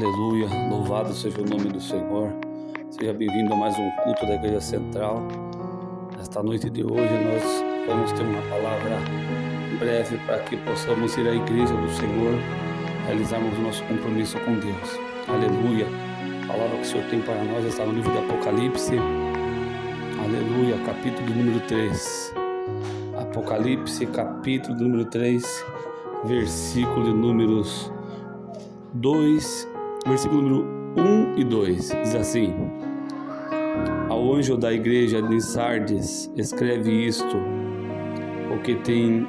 Aleluia, louvado seja o nome do Senhor. Seja bem-vindo a mais um culto da Igreja Central. Nesta noite de hoje nós vamos ter uma palavra breve para que possamos ir à Igreja do Senhor, realizarmos o nosso compromisso com Deus. Aleluia, a palavra que o Senhor tem para nós está no livro de Apocalipse. Aleluia, capítulo número 3. Apocalipse, capítulo número 3, versículo de números 2, versículo número 1 e 2, diz assim: Ao anjo da igreja de Sardes escreve isto: o que tem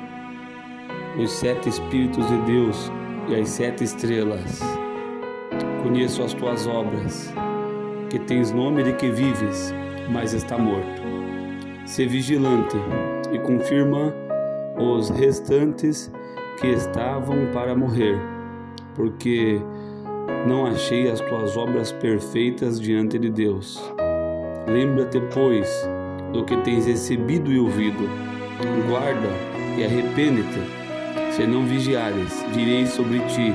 os 7 Espíritos de Deus e as 7 estrelas. Conheço as tuas obras, que tens nome de que vives, mas está morto. Sê vigilante e confirma os restantes que estavam para morrer, porque não achei as tuas obras perfeitas diante de Deus. Lembra-te, pois, do que tens recebido e ouvido. Guarda e arrepende-te. Se não vigiares, virei sobre ti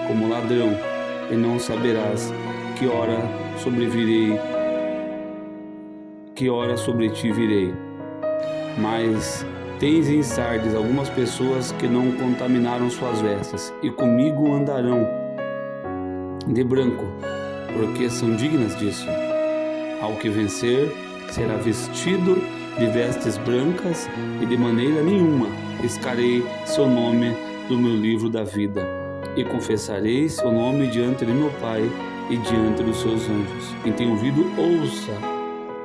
como ladrão, e não saberás que hora sobre ti virei. Mas tens em Sardes algumas pessoas que não contaminaram suas vestes, e comigo andarão de branco, porque são dignas disso. Ao que vencer, será vestido de vestes brancas, e de maneira nenhuma riscarei seu nome do meu livro da vida, e confessarei seu nome diante de meu Pai e diante dos seus anjos. Quem tem ouvido, ouça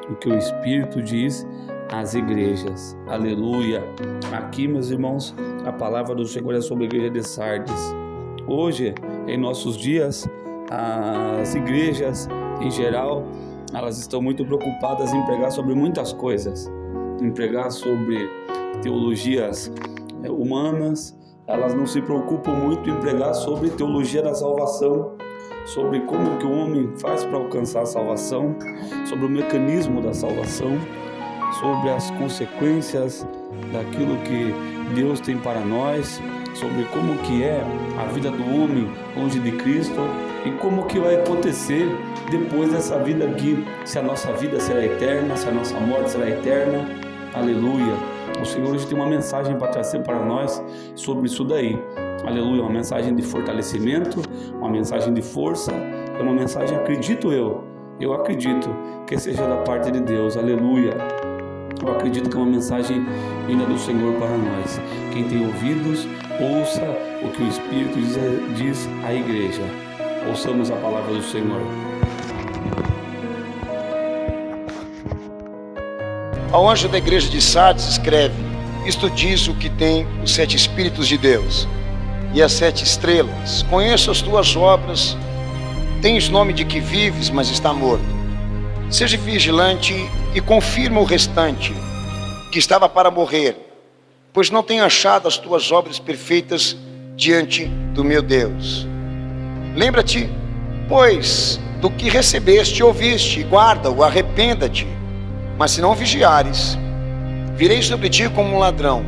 o que o Espírito diz às igrejas. Aleluia. Aqui, meus irmãos, a palavra do Senhor é sobre a igreja de Sardes. Hoje, em nossos dias, as igrejas em geral, elas estão muito preocupadas em pregar sobre muitas coisas, em pregar sobre teologias humanas. Elas não se preocupam muito em pregar sobre teologia da salvação, sobre como que o homem faz para alcançar a salvação, sobre o mecanismo da salvação, sobre as consequências daquilo que Deus tem para nós, sobre como que é a vida do homem longe de Cristo e como que vai acontecer depois dessa vida aqui, se a nossa vida será eterna, se a nossa morte será eterna. Aleluia. O Senhor hoje tem uma mensagem para trazer para nós sobre isso daí. Aleluia, uma mensagem de fortalecimento, uma mensagem de força, é uma mensagem, acredito eu acredito que seja da parte de Deus. Aleluia. Eu acredito que é uma mensagem vinda do Senhor para nós. Quem tem ouvidos, ouça o que o Espírito diz à igreja. Ouçamos a palavra do Senhor. Ao anjo da igreja de Sardes escreve: isto diz o que tem os 7 Espíritos de Deus e as 7 estrelas. Conheço as tuas obras, tens nome de que vives, mas está morto. Seja vigilante e confirma o restante, que estava para morrer, pois não tenho achado as tuas obras perfeitas diante do meu Deus. Lembra-te, pois, do que recebeste e ouviste, e guarda-o, arrependa-te. Mas se não vigiares, virei sobre ti como um ladrão,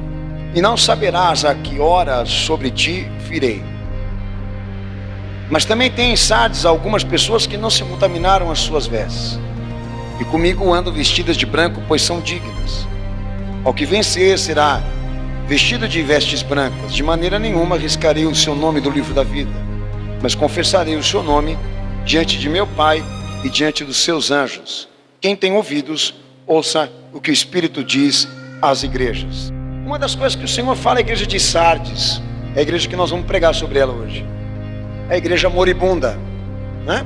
e não saberás a que hora sobre ti virei. Mas também tem em Sardes algumas pessoas que não se contaminaram as suas vestes, e comigo andam vestidas de branco, pois são dignas. Ao que vencer será vestido de vestes brancas. De maneira nenhuma riscarei o seu nome do livro da vida, mas confessarei o seu nome diante de meu Pai e diante dos seus anjos. Quem tem ouvidos, ouça o que o Espírito diz às igrejas. Uma das coisas que o Senhor fala à igreja de Sardes, é a igreja que nós vamos pregar sobre ela hoje, é a igreja moribunda, né?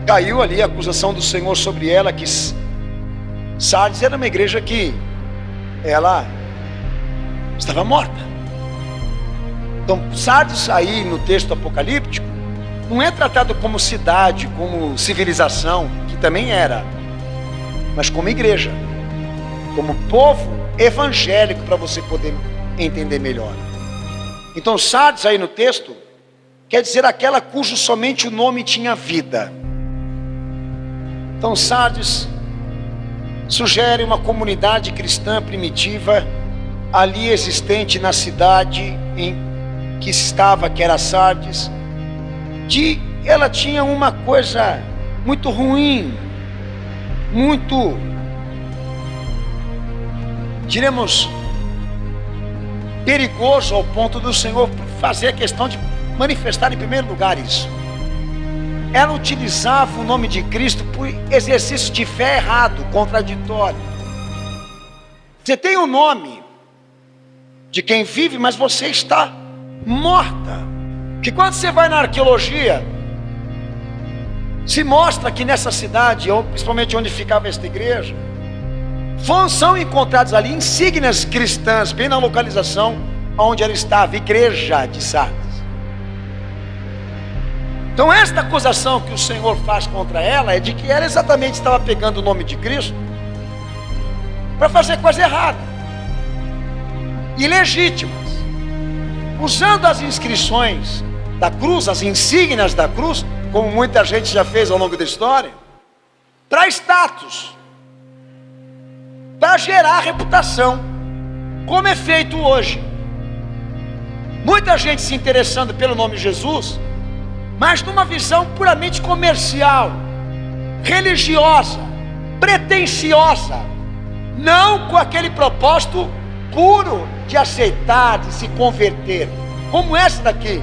Caiu ali a acusação do Senhor sobre ela, que Sardes era uma igreja que ela estava morta. Então Sardes aí no texto apocalíptico não é tratado como cidade, como civilização, que também era, mas como igreja, como povo evangélico, para você poder entender melhor. Então Sardes aí no texto quer dizer aquela cujo somente o nome tinha vida. Então Sardes sugere uma comunidade cristã primitiva ali existente na cidade em que estava, que era Sardes, ela tinha uma coisa muito ruim, muito, diremos, perigoso, ao ponto do Senhor fazer a questão de manifestar em primeiro lugar isso. Ela utilizava o nome de Cristo por exercício de fé errado, contraditório. Você tem o nome de quem vive, mas você está morta. Que quando você vai na arqueologia, se mostra que nessa cidade, ou principalmente onde ficava esta igreja, são encontrados ali insígnias cristãs, bem na localização onde ela estava, igreja de Sardes. Então esta acusação que o Senhor faz contra ela é de que ela exatamente estava pegando o nome de Cristo para fazer coisa errada, ilegítimas, usando as inscrições da cruz, as insígnias da cruz, como muita gente já fez ao longo da história, para status, para gerar reputação, como é feito hoje. Muita gente se interessando pelo nome Jesus, mas numa visão puramente comercial, religiosa, pretensiosa, não com aquele propósito puro de aceitar, de se converter, como essa daqui.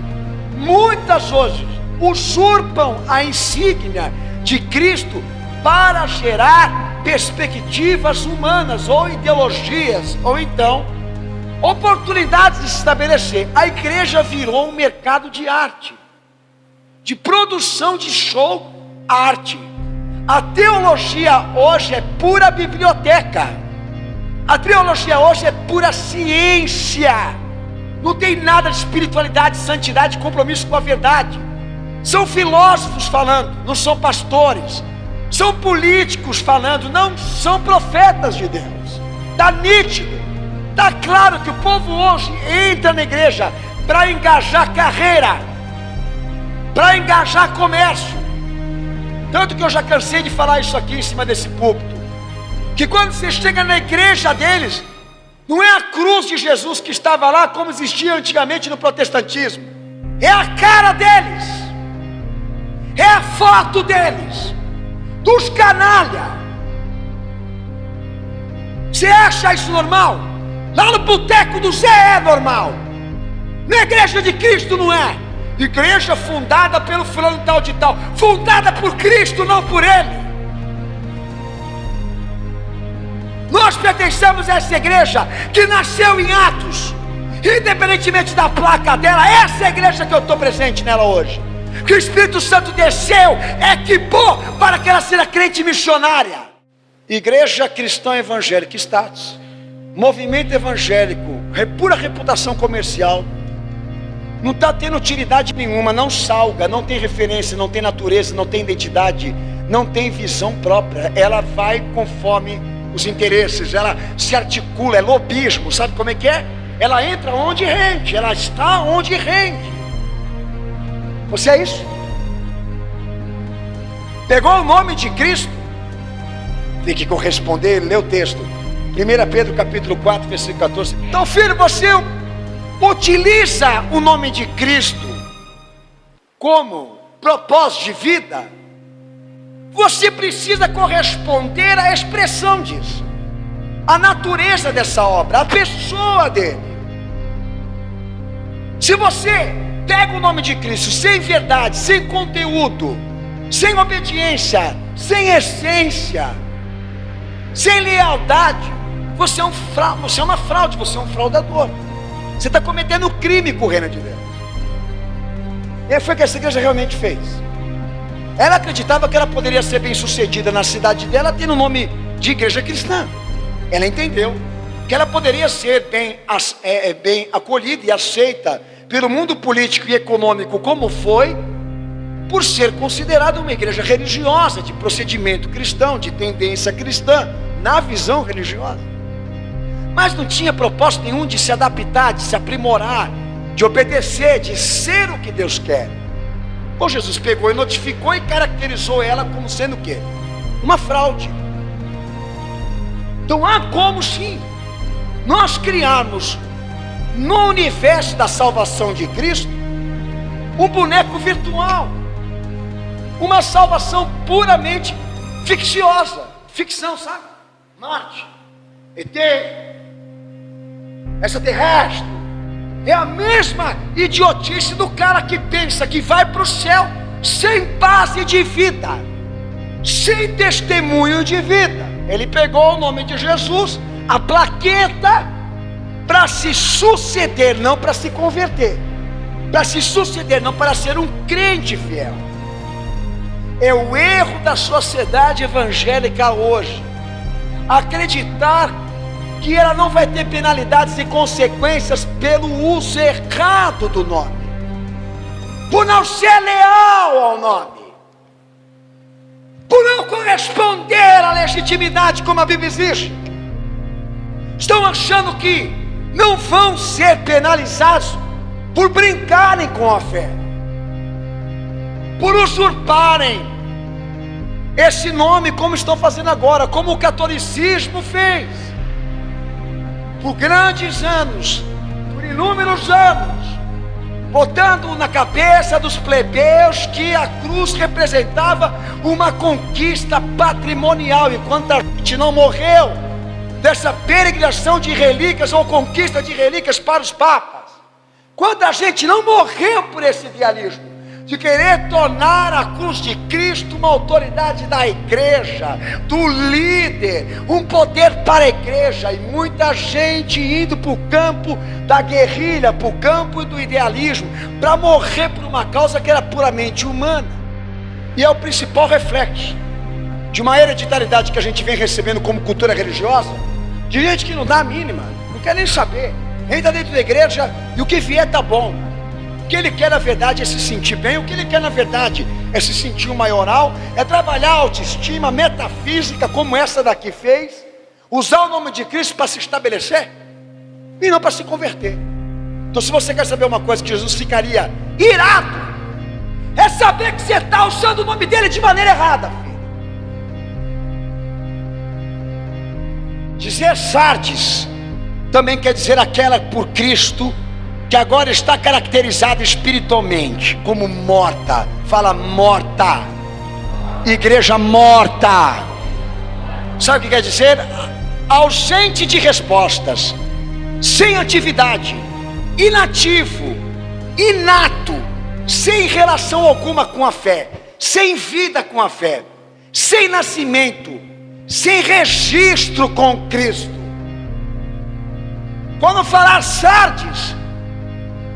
Muitas hoje usurpam a insígnia de Cristo para gerar perspectivas humanas ou ideologias, ou então oportunidades de se estabelecer. A igreja virou um mercado de arte, de produção de show, arte. A teologia hoje é pura biblioteca. A teologia hoje é pura ciência. Não tem nada de espiritualidade, santidade, compromisso com a verdade. São filósofos falando, não são pastores. São políticos falando, não são profetas de Deus. Está nítido, está claro que o povo hoje entra na igreja para engajar carreira, para engajar comércio. Tanto que eu já cansei de falar isso aqui em cima desse púlpito, que quando você chega na igreja deles, não é a cruz de Jesus que estava lá como existia antigamente no protestantismo, é a cara deles, é a foto deles, dos canalha. Você acha isso normal? Lá no boteco do Zé é normal, na igreja de Cristo não é. Igreja fundada pelo fulano tal de tal, fundada por Cristo, não por ele. Nós pertencemos a essa igreja que nasceu em Atos, independentemente da placa dela. Essa é a igreja que eu estou presente nela hoje, que o Espírito Santo desceu, equipou para que ela seja crente missionária. Igreja cristã evangélica, status, movimento evangélico, pura reputação comercial, não está tendo utilidade nenhuma, não salga, não tem referência, não tem natureza, não tem identidade, não tem visão própria. Ela vai conforme os interesses, ela se articula, é lobismo. Sabe como é que é? Ela entra onde rende, ela está onde rende. Você é isso? Pegou o nome de Cristo, tem que corresponder. Lê o texto, 1 Pedro capítulo 4, versículo 14. Então, filho, você utiliza o nome de Cristo como propósito de vida, você precisa corresponder à expressão disso, à natureza dessa obra, à pessoa dele. Se você pega o nome de Cristo sem verdade, sem conteúdo, sem obediência, sem essência, sem lealdade, você é uma fraude, você é um fraudador. Você está cometendo crime com o reino de Deus. E foi o que essa igreja realmente fez. Ela acreditava que ela poderia ser bem sucedida na cidade dela, tendo o nome de igreja cristã. Ela entendeu que ela poderia ser bem acolhida e aceita pelo mundo político e econômico como foi, por ser considerada uma igreja religiosa, de procedimento cristão, de tendência cristã, na visão religiosa. Mas não tinha propósito nenhum de se adaptar, de se aprimorar, de obedecer, de ser o que Deus quer. Então Jesus pegou e notificou e caracterizou ela como sendo o quê? Uma fraude. Então há como sim nós criarmos no universo da salvação de Cristo um boneco virtual, uma salvação puramente ficciosa, ficção, sabe? Marte, ET, extraterrestre, é a mesma idiotice do cara que pensa que vai para o céu sem base de vida, sem testemunho de vida. Ele pegou o nome de Jesus, a plaqueta, para se suceder, não para se converter, para se suceder, não para ser um crente fiel. É o erro da sociedade evangélica hoje, acreditar que ela não vai ter penalidades e consequências pelo uso errado do nome, por não ser leal ao nome, por não corresponder à legitimidade como a Bíblia exige. Estão achando que não vão ser penalizados por brincarem com a fé, por usurparem esse nome, como estão fazendo agora, como o catolicismo fez por grandes anos, por inúmeros anos, botando na cabeça dos plebeus que a cruz representava uma conquista patrimonial. E quanta gente não morreu dessa peregrinação de relíquias ou conquista de relíquias para os papas? Quanta gente não morreu por esse idealismo de querer tornar a cruz de Cristo uma autoridade da igreja, do líder, um poder para a igreja, e muita gente indo para o campo da guerrilha, para o campo do idealismo, para morrer por uma causa que era puramente humana. E é o principal reflexo de uma hereditariedade que a gente vem recebendo como cultura religiosa, de gente que não dá a mínima, não quer nem saber, entra dentro da igreja e o que vier tá bom. O que ele quer na verdade é se sentir bem, o que ele quer na verdade é se sentir um maioral, é trabalhar a autoestima metafísica como essa daqui fez, usar o nome de Cristo para se estabelecer e não para se converter. Então, se você quer saber uma coisa que Jesus ficaria irado, é saber que você está usando o nome dele de maneira errada, filho. Dizer Sardes também quer dizer aquela por Cristo que agora está caracterizada espiritualmente como morta. Fala morta. Igreja morta. Sabe o que quer dizer? Ausente de respostas, sem atividade, inativo, inato, sem relação alguma com a fé, sem vida com a fé, sem nascimento, sem registro com Cristo. Quando falar Sardes,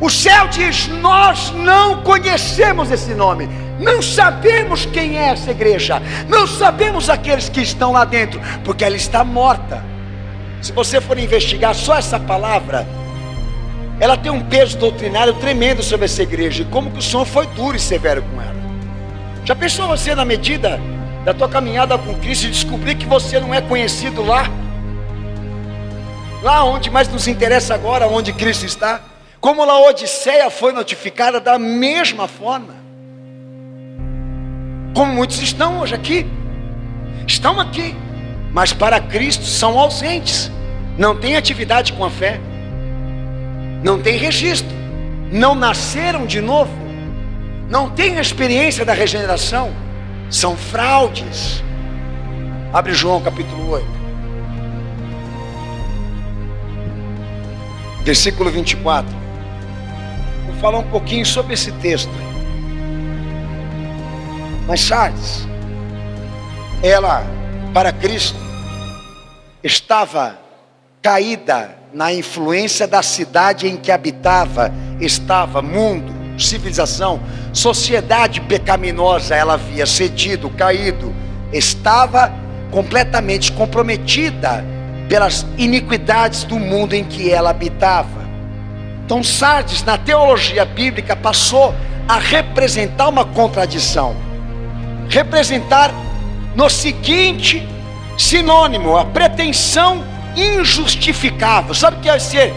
o céu diz: nós não conhecemos esse nome, não sabemos quem é essa igreja, não sabemos aqueles que estão lá dentro, porque ela está morta. Se você for investigar só essa palavra, ela tem um peso doutrinário tremendo sobre essa igreja, e como que o som foi duro e severo com ela. Já pensou você, na medida da tua caminhada com Cristo, e descobrir que você não é conhecido lá onde mais nos interessa agora, onde Cristo está? Como Laodiceia foi notificada da mesma forma, como muitos estão hoje aqui, estão aqui, mas para Cristo são ausentes, não têm atividade com a fé, não têm registro, não nasceram de novo, não têm experiência da regeneração, são fraudes. Abre João capítulo 8, versículo 24. Vou falar um pouquinho sobre esse texto. Mas Sardes, ela, para Cristo, estava caída na influência da cidade em que habitava, estava mundo, civilização, sociedade pecaminosa. Ela havia cedido, caído, estava completamente comprometida pelas iniquidades do mundo em que ela habitava. Então Sardes, na teologia bíblica, passou a representar uma contradição, representar no seguinte sinônimo: a pretensão injustificável. Sabe o que é ser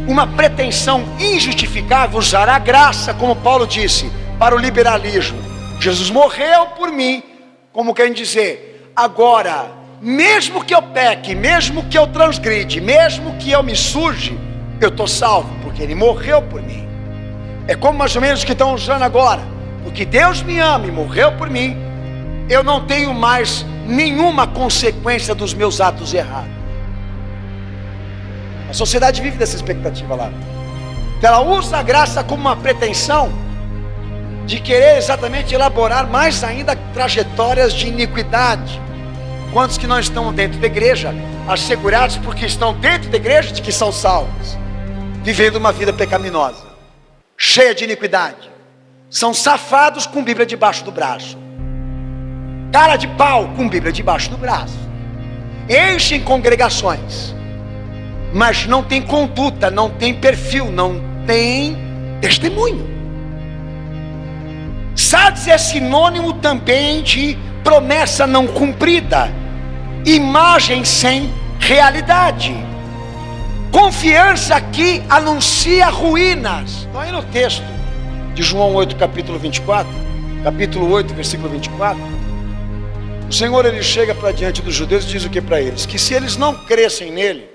uma pretensão injustificável? Usar a graça, como Paulo disse, para o liberalismo. Jesus morreu por mim, como querem dizer, agora, mesmo que eu peque, mesmo que eu transgride, mesmo que eu me suje, eu estou salvo, porque ele morreu por mim. É como mais ou menos que estão usando agora, porque Deus me ama e morreu por mim, eu não tenho mais nenhuma consequência dos meus atos errados. A sociedade vive dessa expectativa lá. Ela usa a graça como uma pretensão de querer exatamente elaborar mais ainda trajetórias de iniquidade. Quantos que não estão dentro da igreja, assegurados porque estão dentro da igreja de que são salvos, vivendo uma vida pecaminosa, cheia de iniquidade. São safados com Bíblia debaixo do braço, cara de pau com Bíblia debaixo do braço, enchem congregações, mas não tem conduta, não tem perfil, não tem testemunho. Sardes é sinônimo também de promessa não cumprida, imagem sem realidade, confiança que anuncia ruínas. Então aí no texto de João 8, capítulo 24, capítulo 8, versículo 24, o Senhor ele chega para diante dos judeus e diz o que para eles? Que se eles não crescem nele,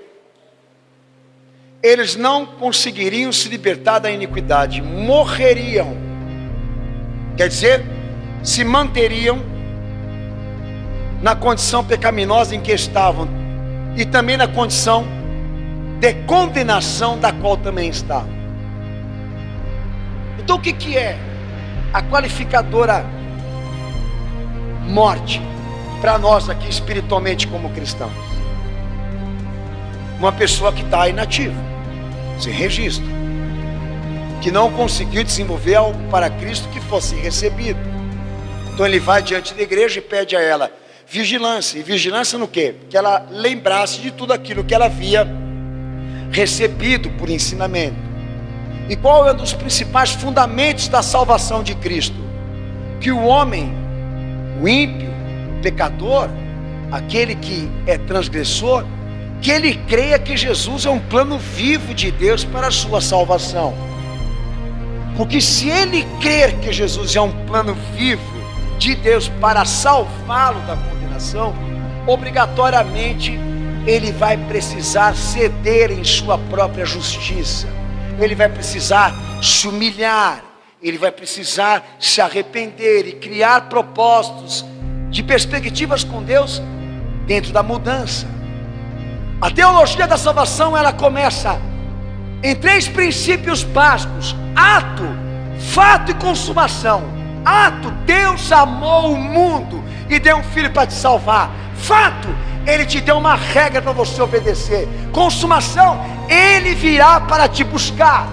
eles não conseguiriam se libertar da iniquidade, morreriam. Quer dizer, se manteriam na condição pecaminosa em que estavam, e também na condição de condenação da qual também estavam. Então o que é a qualificadora morte para nós aqui espiritualmente como cristãos? Uma pessoa que está inativa, sem registro, que não conseguiu desenvolver algo para Cristo que fosse recebido. Então ele vai diante da igreja e pede a ela vigilância. E vigilância no quê? Que ela lembrasse de tudo aquilo que ela havia recebido por ensinamento. E qual é um dos principais fundamentos da salvação de Cristo? Que o homem, o ímpio, o pecador, aquele que é transgressor, que ele creia que Jesus é um plano vivo de Deus para a sua salvação. Porque se ele crer que Jesus é um plano vivo de Deus para salvá-lo da condenação, obrigatoriamente ele vai precisar ceder em sua própria justiça, ele vai precisar se humilhar, ele vai precisar se arrepender e criar propósitos de perspectivas com Deus dentro da mudança. A teologia da salvação, ela começa em 3 princípios básicos: ato, fato e consumação. Ato, Deus amou o mundo e deu um filho para te salvar. Fato, Ele te deu uma regra para você obedecer. Consumação, Ele virá para te buscar.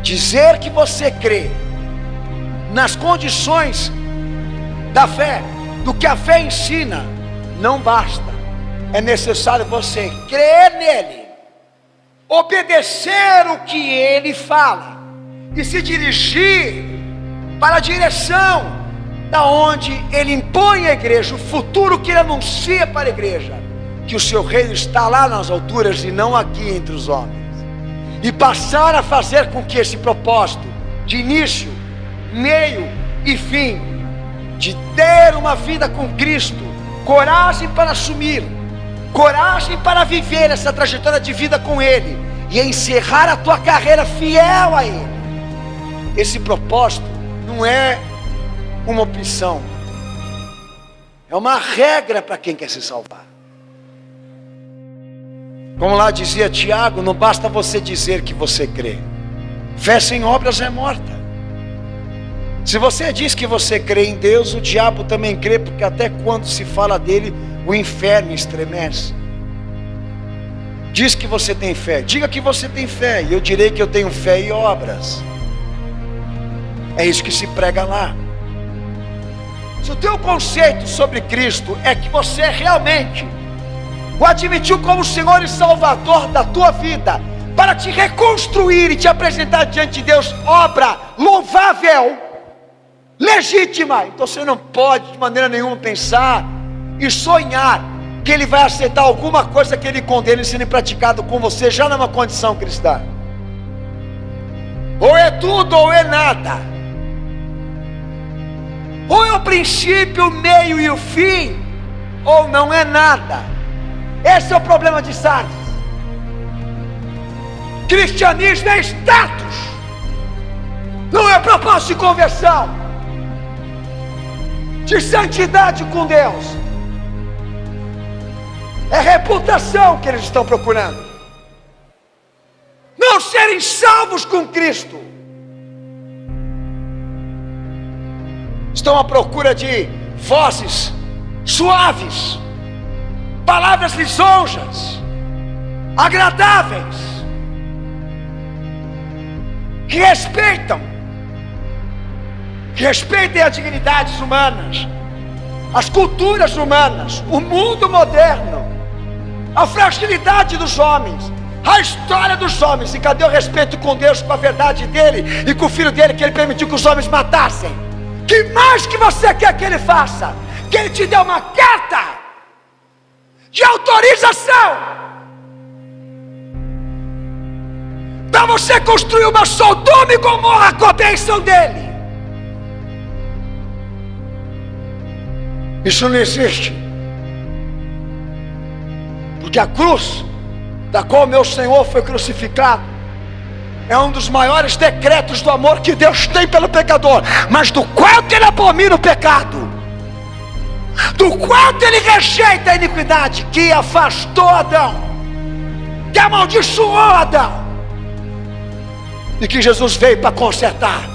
Dizer que você crê nas condições da fé, do que a fé ensina, não basta. É necessário você crer nele, obedecer o que ele fala e se dirigir para a direção da onde ele impõe a igreja, o futuro que ele anuncia para a igreja, que o seu reino está lá nas alturas e não aqui entre os homens, e passar a fazer com que esse propósito de início, meio e fim, de ter uma vida com Cristo, coragem para assumir, coragem para viver essa trajetória de vida com Ele e encerrar a tua carreira fiel a Ele. Esse propósito não é uma opção, é uma regra para quem quer se salvar. Como lá dizia Tiago, não basta você dizer que você crê, fé sem obras é morta. Se você diz que você crê em Deus, o diabo também crê, porque até quando se fala dele, o inferno estremece. Diz que você tem fé, diga que você tem fé, e eu direi que eu tenho fé e obras. É isso que se prega lá. Se o teu conceito sobre Cristo é que você realmente o admitiu como Senhor e Salvador da tua vida, para te reconstruir e te apresentar diante de Deus, obra louvável, legítima, então você não pode de maneira nenhuma pensar e sonhar que Ele vai aceitar alguma coisa que Ele condena e sendo praticado com você já numa condição cristã. Ou é tudo ou é nada, ou é o princípio, o meio e o fim, ou não é nada. Esse é o problema de Sardes. Cristianismo é status. Não é propósito de conversão, de santidade com Deus. É reputação que eles estão procurando. Não serem salvos com Cristo. Estão à procura de vozes suaves, palavras lisonjas, agradáveis, que respeitem as dignidades humanas, as culturas humanas, o mundo moderno, a fragilidade dos homens, a história dos homens. E cadê o respeito com Deus, com a verdade dele e com o filho dele, que ele permitiu que os homens matassem? Que mais que você quer que ele faça? Que ele te dê uma carta de autorização para você construir uma Sodoma e Gomorra com a bênção dele. Isso não existe. Porque a cruz da qual meu Senhor foi crucificado é um dos maiores decretos do amor que Deus tem pelo pecador, mas do quanto ele abomina o pecado, do quanto ele rejeita a iniquidade que afastou Adão, que amaldiçoou Adão, e que Jesus veio para consertar.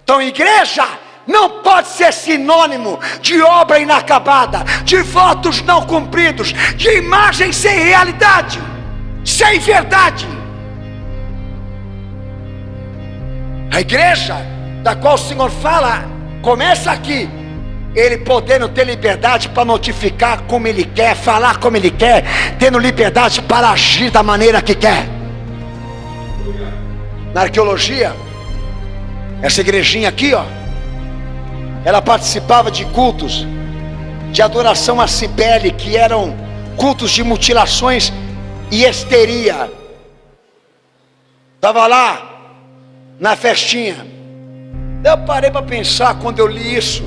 Então, igreja não pode ser sinônimo de obra inacabada, de votos não cumpridos, de imagem sem realidade, sem verdade. A igreja da qual o Senhor fala começa aqui, ele podendo ter liberdade para notificar como ele quer, falar como ele quer, tendo liberdade para agir da maneira que quer. Na arqueologia, essa igrejinha aqui, ó, ela participava de cultos de adoração a Cibele, que eram cultos de mutilações e histeria. Estava lá na festinha. Eu parei para pensar quando eu li isso.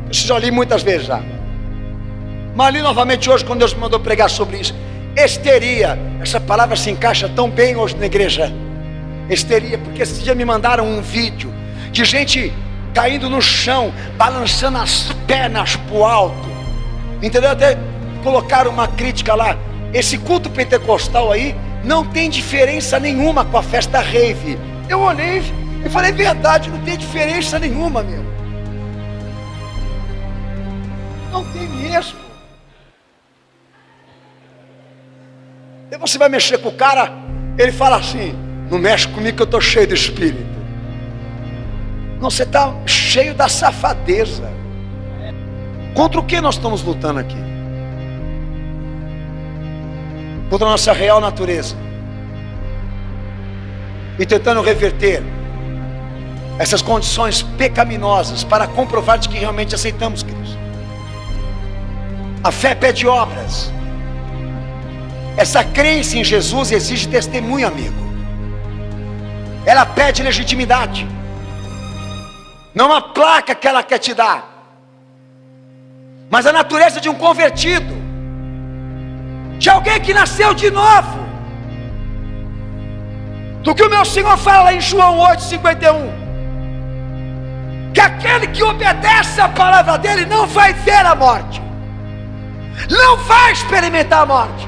Eu já li muitas vezes já, mas li novamente hoje quando Deus me mandou pregar sobre isso. Histeria, essa palavra se encaixa tão bem hoje na igreja. Histeria, porque esse dia me mandaram um vídeo de gente caindo no chão, balançando as pernas para o alto, entendeu? Até colocaram uma crítica lá. Esse culto pentecostal aí não tem diferença nenhuma com a festa rave. Eu olhei e falei, verdade, não tem diferença nenhuma, meu. Não tem mesmo. E você vai mexer com o cara, ele fala assim, não mexe comigo que eu estou cheio do Espírito. Não, você está cheio da safadeza. Contra o que nós estamos lutando aqui? Contra a nossa real natureza. E tentando reverter essas condições pecaminosas para comprovar de que realmente aceitamos Cristo. A fé pede obras. Essa crença em Jesus exige testemunho, amigo. Ela pede legitimidade. Não uma placa que ela quer te dar, mas a natureza de um convertido, de alguém que nasceu de novo. Do que o meu Senhor fala em João 8:51, que aquele que obedece a palavra dele não vai ver a morte, não vai experimentar a morte.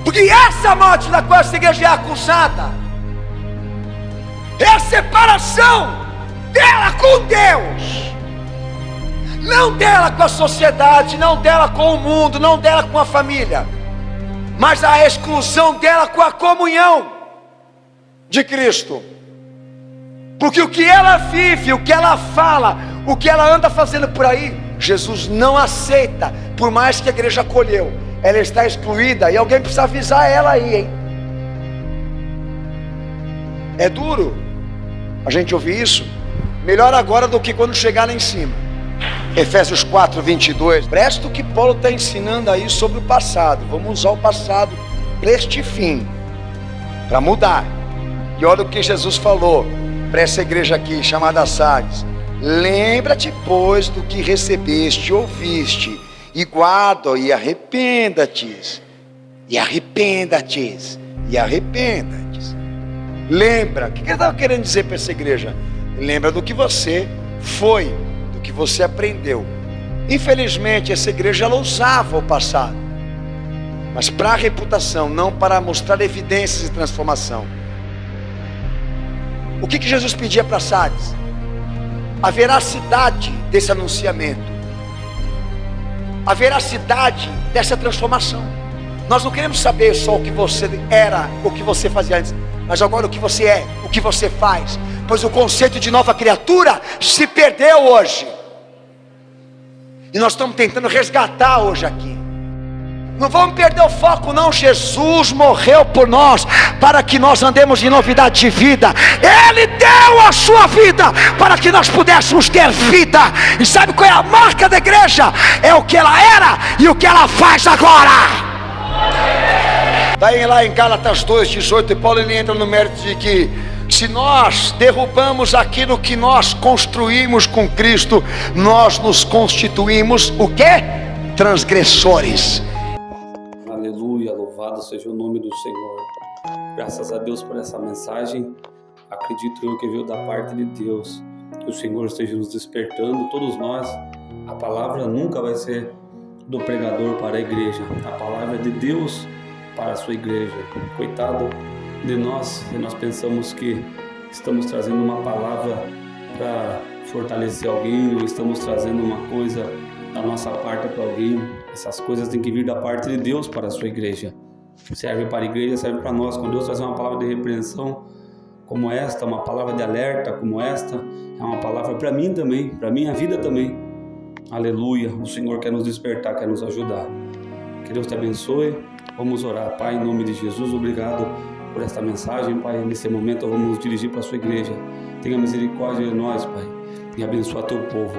Porque essa morte da qual essa igreja é acusada é a separação dela com Deus, não dela com a sociedade, não dela com o mundo, não dela com a família, mas a exclusão dela com a comunhão de Cristo. Porque o que ela vive, o que ela fala, o que ela anda fazendo por aí, Jesus não aceita. Por mais que a igreja acolheu, ela está excluída. E alguém precisa avisar ela aí, hein? É duro a gente ouvir isso. Melhor agora do que quando chegar lá em cima. Efésios 4:22. Presta o que Paulo está ensinando aí sobre o passado. Vamos usar o passado para este fim, para mudar. E olha o que Jesus falou para essa igreja aqui, chamada Sardes. Lembra-te, pois, do que recebeste e ouviste, e guarda, e arrependa-te, e arrependa-te, e arrependa-te. Lembra. O que ele estava querendo dizer para essa igreja? Lembra do que você foi, do que você aprendeu. Infelizmente, essa igreja ela usava o passado, mas para a reputação, não para mostrar evidências de transformação. O que Jesus pedia para Sardes? A veracidade desse anunciamento, a veracidade dessa transformação. Nós não queremos saber só o que você era, o que você fazia antes, mas agora o que você é, o que você faz, pois o conceito de nova criatura se perdeu hoje, e nós estamos tentando resgatar hoje aqui. Não vamos perder o foco não. Jesus morreu por nós, para que nós andemos em novidade de vida. Ele deu a sua vida, para que nós pudéssemos ter vida. E sabe qual é a marca da igreja? É o que ela era e o que ela faz agora. Daí lá em Gálatas 2:18, e Paulo ele entra no mérito de que se nós derrubamos aquilo que nós construímos com Cristo, nós nos constituímos o quê? Transgressores. Aleluia, louvado seja o nome do Senhor. Graças a Deus por essa mensagem. Acredito eu que veio da parte de Deus. Que o Senhor esteja nos despertando, todos nós. A palavra nunca vai ser do pregador para a igreja. A palavra é de Deus para a sua igreja. Coitado de nós, se nós pensamos que estamos trazendo uma palavra para fortalecer alguém, ou estamos trazendo uma coisa da nossa parte para alguém. Essas coisas têm que vir da parte de Deus para a sua igreja. Serve para a igreja, serve para nós. Quando Deus traz uma palavra de repreensão como esta, uma palavra de alerta como esta, é uma palavra para mim também, para a minha vida também. Aleluia, o Senhor quer nos despertar, quer nos ajudar. Que Deus te abençoe. Vamos orar. Pai, em nome de Jesus, obrigado por esta mensagem, Pai. Nesse momento vamos nos dirigir para a sua igreja. Tenha misericórdia de nós, Pai, e abençoa teu povo.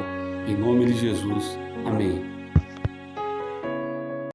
Em nome de Jesus. Amém.